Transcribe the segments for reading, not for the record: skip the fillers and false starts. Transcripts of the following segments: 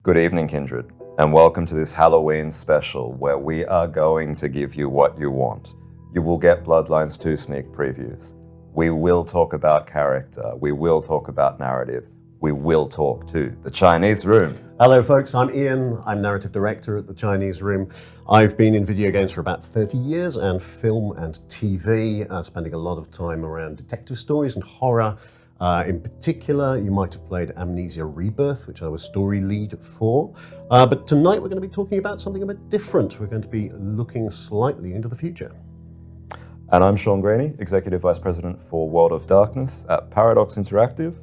Good evening, Kindred, and welcome to this Halloween special where we are going to give you what you want. You will get Bloodlines 2 sneak previews. We will talk about character. We will talk about narrative. We will talk to the Chinese Room. Hello folks, I'm Ian. I'm narrative director at the Chinese Room. I've been in video games for about 30 years and film and TV, spending a lot of time around detective stories and horror. In particular, you might have played Amnesia Rebirth, which I was story lead for. But tonight we're going to be talking about something a bit different. We're going to be looking slightly into the future. And I'm Sean Graney, Executive Vice President for World of Darkness at Paradox Interactive.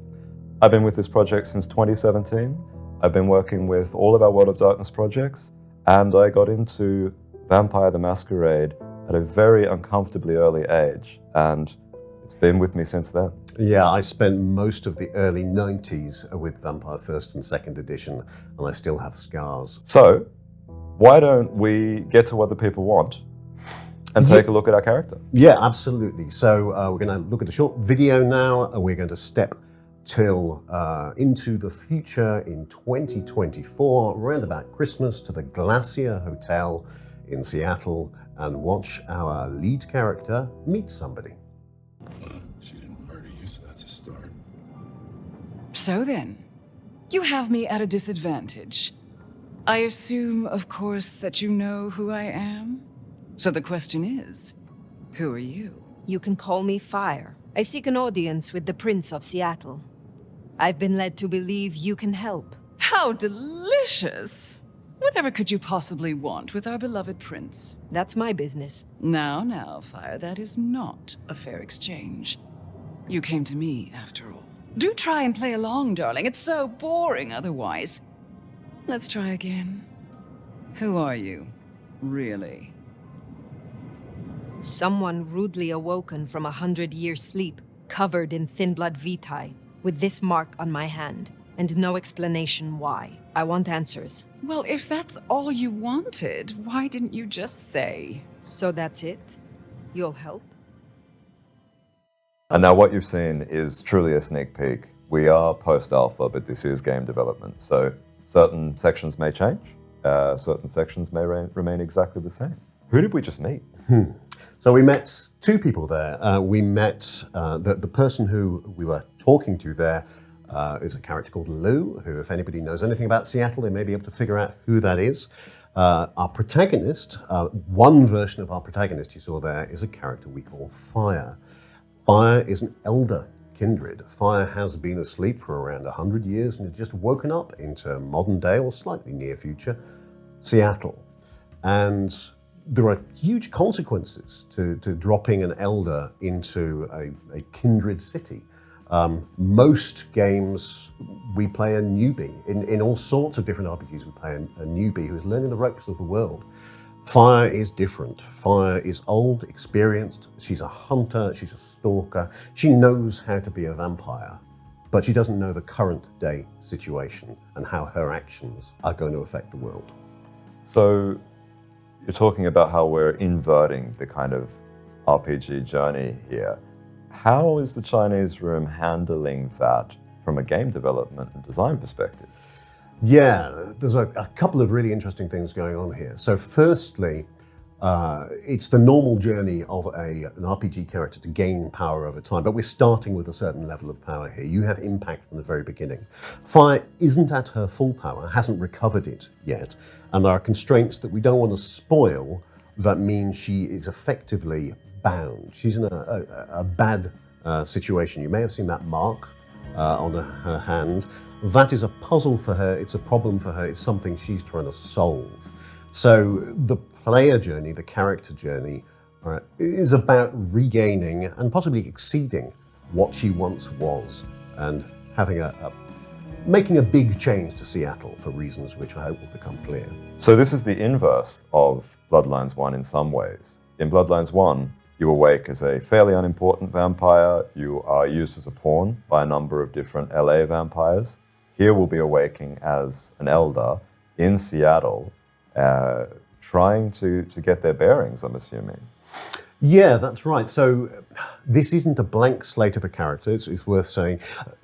I've been with this project since 2017. I've been working with all of our World of Darkness projects, and I got into Vampire the Masquerade at a very uncomfortably early age, and it's been with me since then. Yeah, I spent most of the early 90s with Vampire 1st and 2nd edition, and I still have scars. So, why don't we get to what the people want and take a look at our character? Yeah, absolutely. So we're going to look at a short video now, and we're going to step into the future in 2024, around about Christmas, to the Glacier Hotel in Seattle, and watch our lead character meet somebody. She didn't murder you, so that's a start. So then, you have me at a disadvantage. I assume, of course, that you know who I am? So the question is, who are you? You can call me Fire. I seek an audience with the Prince of Seattle. I've been led to believe you can help. How delicious! Whatever could you possibly want with our beloved prince? That's my business. Now, Fire, that is not a fair exchange. You came to me, after all. Do try and play along, darling. It's so boring otherwise. Let's try again. Who are you, really? Someone rudely awoken from 100-year sleep, covered in thin blood vitae, with this mark on my hand, and no explanation why. I want answers. Well, if that's all you wanted, why didn't you just say? So that's it? You'll help? And now what you've seen is truly a sneak peek. We are post-alpha, but this is game development, so certain sections may change, certain sections may remain exactly the same. Who did we just meet? So we met two people there. We met the person who we were talking to there is a character called Lou, who, if anybody knows anything about Seattle, they may be able to figure out who that is. Our protagonist, one version of our protagonist you saw there, is a character we call Fire. Fire is an elder kindred. Fire has been asleep for around 100 years and has just woken up into modern day, or slightly near future, Seattle. And there are huge consequences to dropping an elder into a kindred city. Most games, we play a newbie. In all sorts of different RPGs, we play a newbie who is learning the ropes of the world. Fire is different. Fire is old, experienced. She's a hunter, she's a stalker. She knows how to be a vampire, but she doesn't know the current day situation and how her actions are going to affect the world. So you're talking about how we're inverting the kind of RPG journey here. How is the Chinese Room handling that from a game development and design perspective? Yeah, there's a couple of really interesting things going on here. So firstly, it's the normal journey of an RPG character to gain power over time, but we're starting with a certain level of power here. You have impact from the very beginning. Fire isn't at her full power, hasn't recovered it yet, and there are constraints that we don't want to spoil that mean she is effectively bound. She's in a bad situation. You may have seen that mark on her hand. That is a puzzle for her, it's a problem for her, it's something she's trying to solve. So the player journey, the character journey, is about regaining and possibly exceeding what she once was, and having making a big change to Seattle for reasons which I hope will become clear. So this is the inverse of Bloodlines 1 in some ways. In Bloodlines 1, you awake as a fairly unimportant vampire. You are used as a pawn by a number of different LA vampires. Here we'll be awaking as an elder in Seattle, trying to get their bearings, I'm assuming. Yeah, that's right. So this isn't a blank slate of a character. It's worth saying.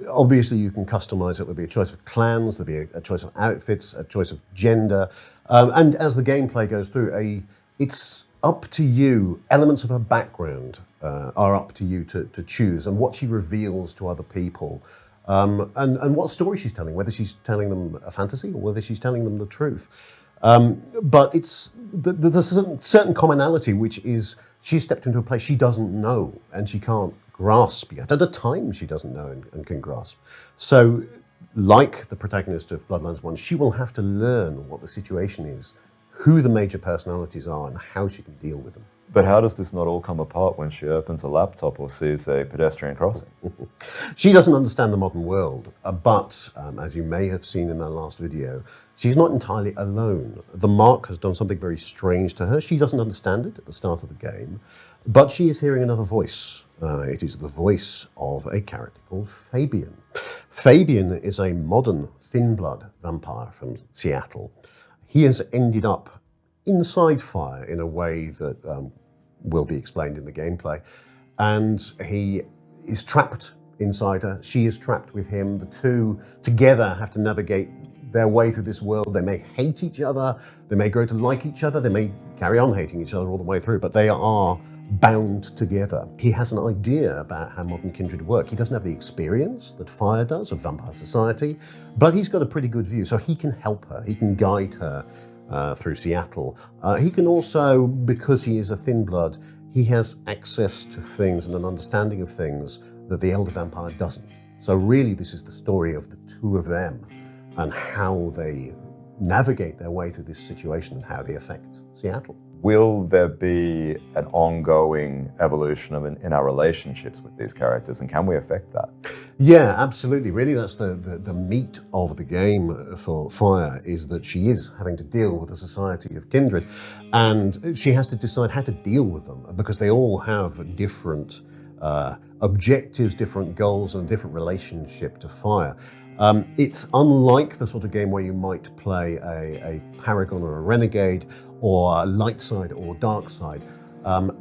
Obviously, you can customize it. There'll be a choice of clans. There'll be a choice of outfits, a choice of gender, and as the gameplay goes through, it's up to you. Elements of her background are up to you to choose, and what she reveals to other people, and what story she's telling. Whether she's telling them a fantasy or whether she's telling them the truth. But there's a certain commonality, which is she's stepped into a place she doesn't know and she can't grasp yet. At a time she doesn't know and can grasp. So, like the protagonist of Bloodlines 1, she will have to learn what the situation is, who the major personalities are, and how she can deal with them. But how does this not all come apart when she opens a laptop or sees a pedestrian crossing? She doesn't understand the modern world, but as you may have seen in that last video, she's not entirely alone. The Mark has done something very strange to her. She doesn't understand it at the start of the game, but she is hearing another voice. It is the voice of a character called Fabian. Fabian is a modern thin-blood vampire from Seattle. He has ended up inside Fire in a way that will be explained in the gameplay. And he is trapped inside her. She is trapped with him. The two together have to navigate their way through this world. They may hate each other. They may grow to like each other. They may carry on hating each other all the way through, but they are bound together. He has an idea about how modern kindred work. He doesn't have the experience that Fire does of vampire society, but he's got a pretty good view, so he can help her. He can guide her through Seattle. He can also, because he is a thin blood, he has access to things and an understanding of things that the elder vampire doesn't. So really this is the story of the two of them and how they navigate their way through this situation and how they affect Seattle. Will there be an ongoing evolution in our relationships with these characters, and can we affect that? Yeah, absolutely. Really, that's the meat of the game for Fire, is that she is having to deal with a society of kindred, and she has to decide how to deal with them, because they all have different objectives, different goals, and a different relationship to Fire. It's unlike the sort of game where you might play a Paragon or a Renegade, or a light side or dark side,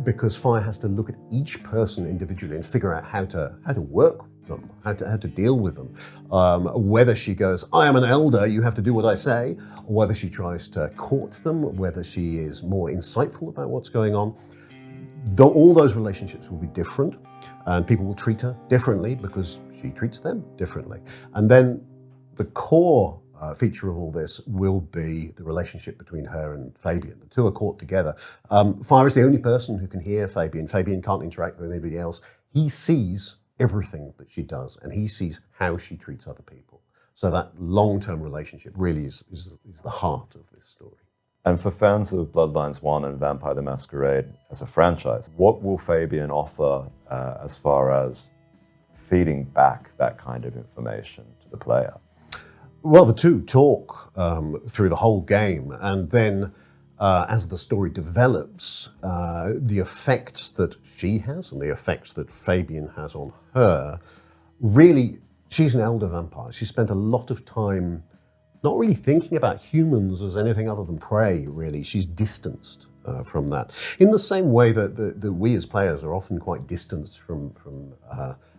because Fire has to look at each person individually and figure out how to work with them, how to deal with them. Whether she goes, I am an elder, you have to do what I say, or whether she tries to court them, whether she is more insightful about what's going on. All those relationships will be different, and people will treat her differently because she treats them differently. And then the core feature of all this will be the relationship between her and Fabian. The two are caught together. Fire is the only person who can hear Fabian. Fabian can't interact with anybody else. He sees everything that she does, and he sees how she treats other people. So that long-term relationship really is the heart of this story. And for fans of Bloodlines 1 and Vampire the Masquerade as a franchise, what will Fabian offer as far as feeding back that kind of information to the player? Well, the two talk through the whole game, and then as the story develops, the effects that she has and the effects that Fabian has on her, really, she's an elder vampire. She spent a lot of time not really thinking about humans as anything other than prey, really. She's distanced from that. In the same way that we as players are often quite distanced from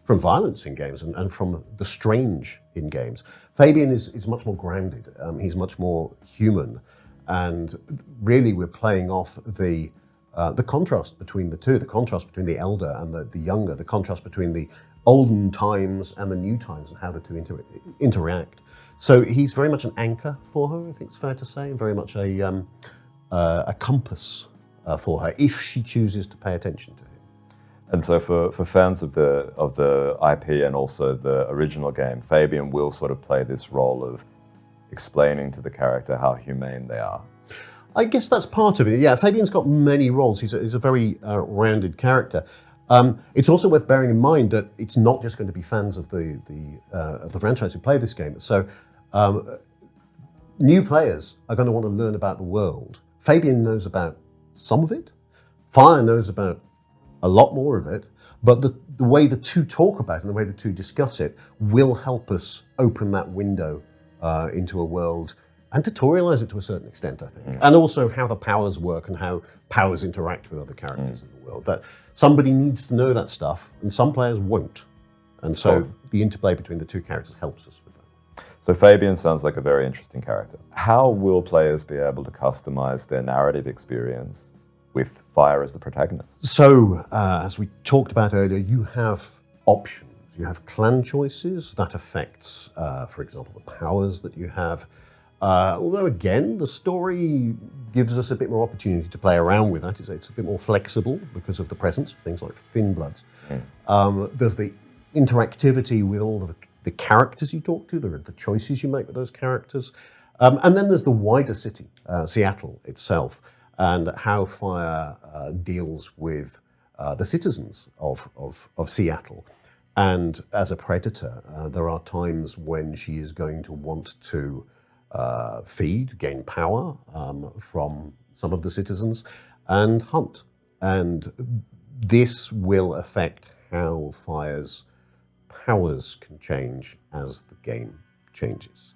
violence in games and from the strange in games. Fabian is much more grounded. He's much more human, and really we're playing off the contrast between the two, the contrast between the elder and the younger, the contrast between the olden times and the new times and how the two interact. So he's very much an anchor for her, I think it's fair to say, and very much a compass for her if she chooses to pay attention to him. And so for fans of the IP and also the original game, Fabian will sort of play this role of explaining to the character how humane they are. I guess that's part of it. Yeah, Fabian's got many roles. He's a very rounded character. It's also worth bearing in mind that it's not just going to be fans of the franchise who play this game. So new players are going to want to learn about the world. Fabian knows about some of it. Fire knows about a lot more of it, but the way the two talk about it and the way the two discuss it will help us open that window into a world and tutorialize it to a certain extent, I think. And also how the powers work and how powers interact with other characters in the world. That somebody needs to know that stuff, and some players won't. And so the interplay between the two characters helps us with that. So Fabian sounds like a very interesting character. How will players be able to customize their narrative experience with Fire as the protagonist? So, as we talked about earlier, you have options. You have clan choices that affects, for example, the powers that you have. Although again, the story gives us a bit more opportunity to play around with that. It's a bit more flexible because of the presence of things like thin bloods. There's the interactivity with all of the characters you talk to, the choices you make with those characters. And then there's the wider city, Seattle itself, and how Fire deals with the citizens of Seattle. And as a predator, there are times when she is going to want to gain power from some of the citizens, and hunt. And this will affect how Fire's powers can change as the game changes.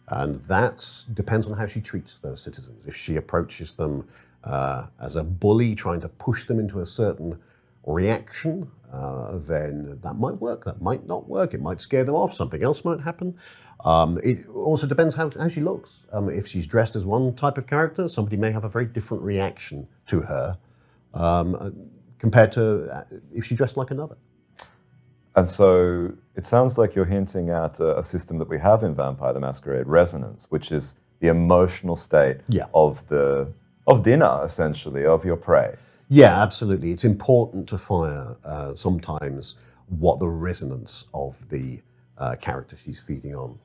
And that depends on how she treats those citizens. If she approaches them as a bully, trying to push them into a certain reaction, then that might work, that might not work, it might scare them off, something else might happen. It also depends how she looks. If she's dressed as one type of character, somebody may have a very different reaction to her compared to if she dressed like another. And so it sounds like you're hinting at a system that we have in Vampire the Masquerade, resonance, which is the emotional state of dinner, essentially, of your prey. Yeah, absolutely. It's important to Fire sometimes what the resonance of the character she's feeding on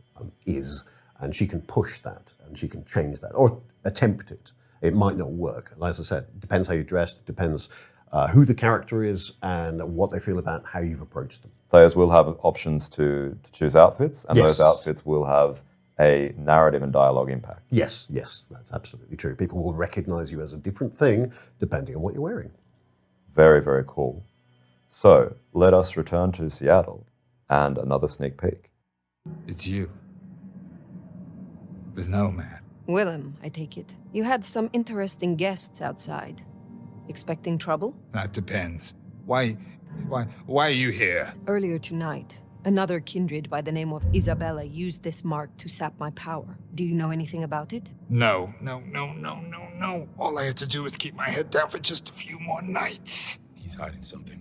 is, and she can push that, and she can change that, or attempt it. It might not work. As I said, it depends how you're dressed, depends who the character is, and what they feel about how you've approached them. Players will have options to choose outfits, and Yes. those outfits will have a narrative and dialogue impact. Yes, that's absolutely true. People will recognize you as a different thing depending on what you're wearing. Very, very cool. So let us return to Seattle and another sneak peek. It's you. The Nomad. Willem, I take it. You had some interesting guests outside. Expecting trouble? That depends. Why are you here? Earlier tonight, another kindred by the name of Isabella used this mark to sap my power. Do you know anything about it? No. All I had to do was keep my head down for just a few more nights. He's hiding something.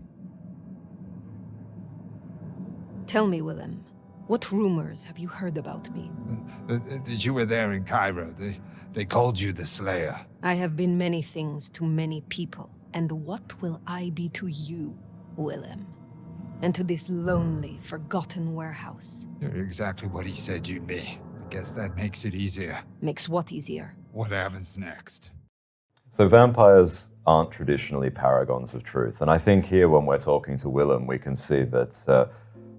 Tell me, Willem, what rumors have you heard about me? That you were there in Cairo. They called you the Slayer. I have been many things to many people, and what will I be to you, Willem? And to this lonely, forgotten warehouse? You're exactly what he said you'd be. I guess that makes it easier. Makes what easier? What happens next? So vampires aren't traditionally paragons of truth. And I think here when we're talking to Willem, we can see that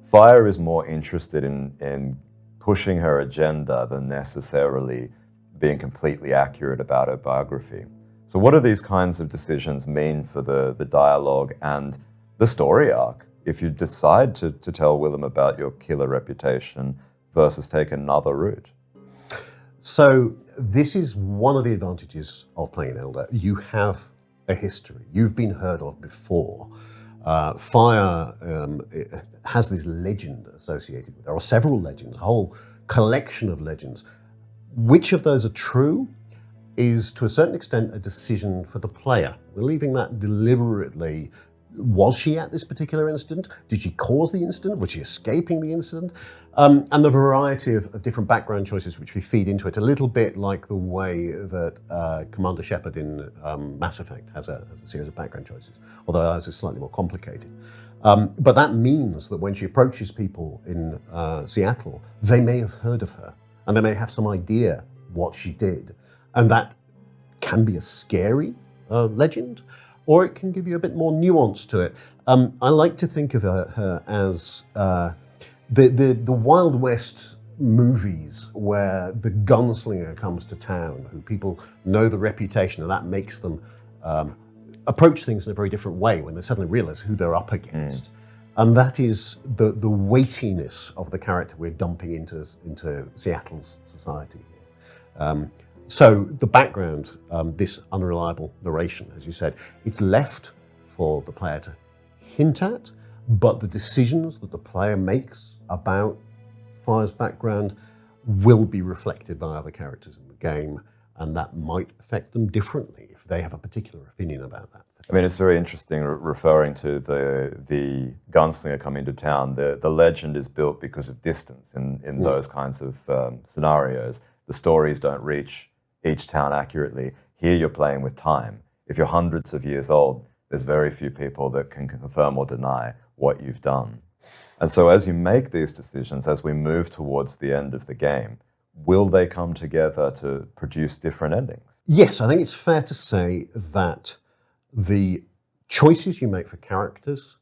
Fire is more interested in pushing her agenda than necessarily being completely accurate about her biography. So what do these kinds of decisions mean for the dialogue and the story arc if you decide to tell Willem about your killer reputation versus take another route? So this is one of the advantages of playing an Elder. You have a history. You've been heard of before. Fire has this legend associated with it. There are several legends, a whole collection of legends. Which of those are true is, to a certain extent, a decision for the player. We're leaving that deliberately. Was she at this particular incident? Did she cause the incident? Was she escaping the incident? And the variety of different background choices which we feed into it, a little bit like the way that Commander Shepard in Mass Effect has a series of background choices, although ours is slightly more complicated. But that means that when she approaches people in Seattle, they may have heard of her, and they may have some idea what she did. And that can be a scary legend, or it can give you a bit more nuance to it. I like to think of her as the Wild West movies where the gunslinger comes to town, who people know the reputation, and that makes them approach things in a very different way when they suddenly realize who they're up against. And that is the weightiness of the character we're dumping into Seattle's society here. So the background, this unreliable narration, as you said, it's left for the player to hint at, but the decisions that the player makes about Fire's background will be reflected by other characters in the game, and that might affect them differently if they have a particular opinion about that. I mean, it's very interesting referring to the gunslinger coming to town. The legend is built because of distance in those kinds of scenarios. The stories don't reach each town accurately. Here you're playing with time. If you're hundreds of years old, there's very few people that can confirm or deny what you've done. And so as you make these decisions, as we move towards the end of the game, will they come together to produce different endings? Yes, I think it's fair to say that the choices you make for characters,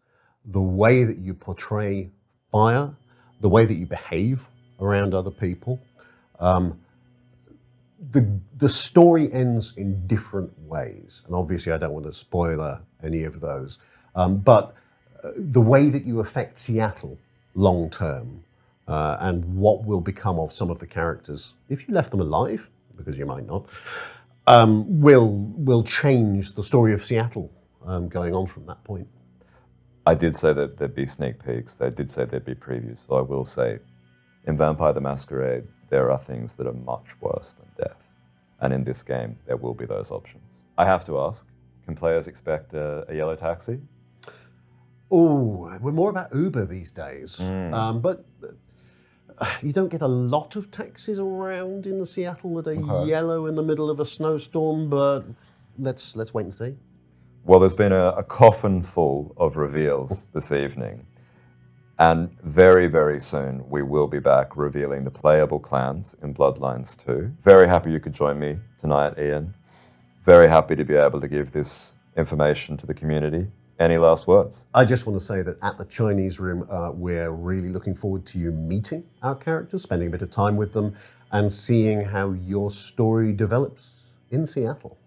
the way that you portray Fire, the way that you behave around other people, the story ends in different ways. And obviously I don't want to spoiler any of those. But the way that you affect Seattle long term, and what will become of some of the characters, if you left them alive, because you might not, will change the story of Seattle going on from that point. I did say that there'd be sneak peeks. They did say there'd be previews. So I will say, in Vampire the Masquerade, there are things that are much worse than death. And in this game, there will be those options. I have to ask, can players expect a yellow taxi? Oh, we're more about Uber these days. But you don't get a lot of taxis around in Seattle that are yellow in the middle of a snowstorm, but let's wait and see. Well, there's been a coffin full of reveals this evening. And very, very soon, we will be back revealing the playable clans in Bloodlines 2. Very happy you could join me tonight, Ian. Very happy to be able to give this information to the community. Any last words? I just want to say that at the Chinese Room, we're really looking forward to you meeting our characters, spending a bit of time with them, and seeing how your story develops in Seattle.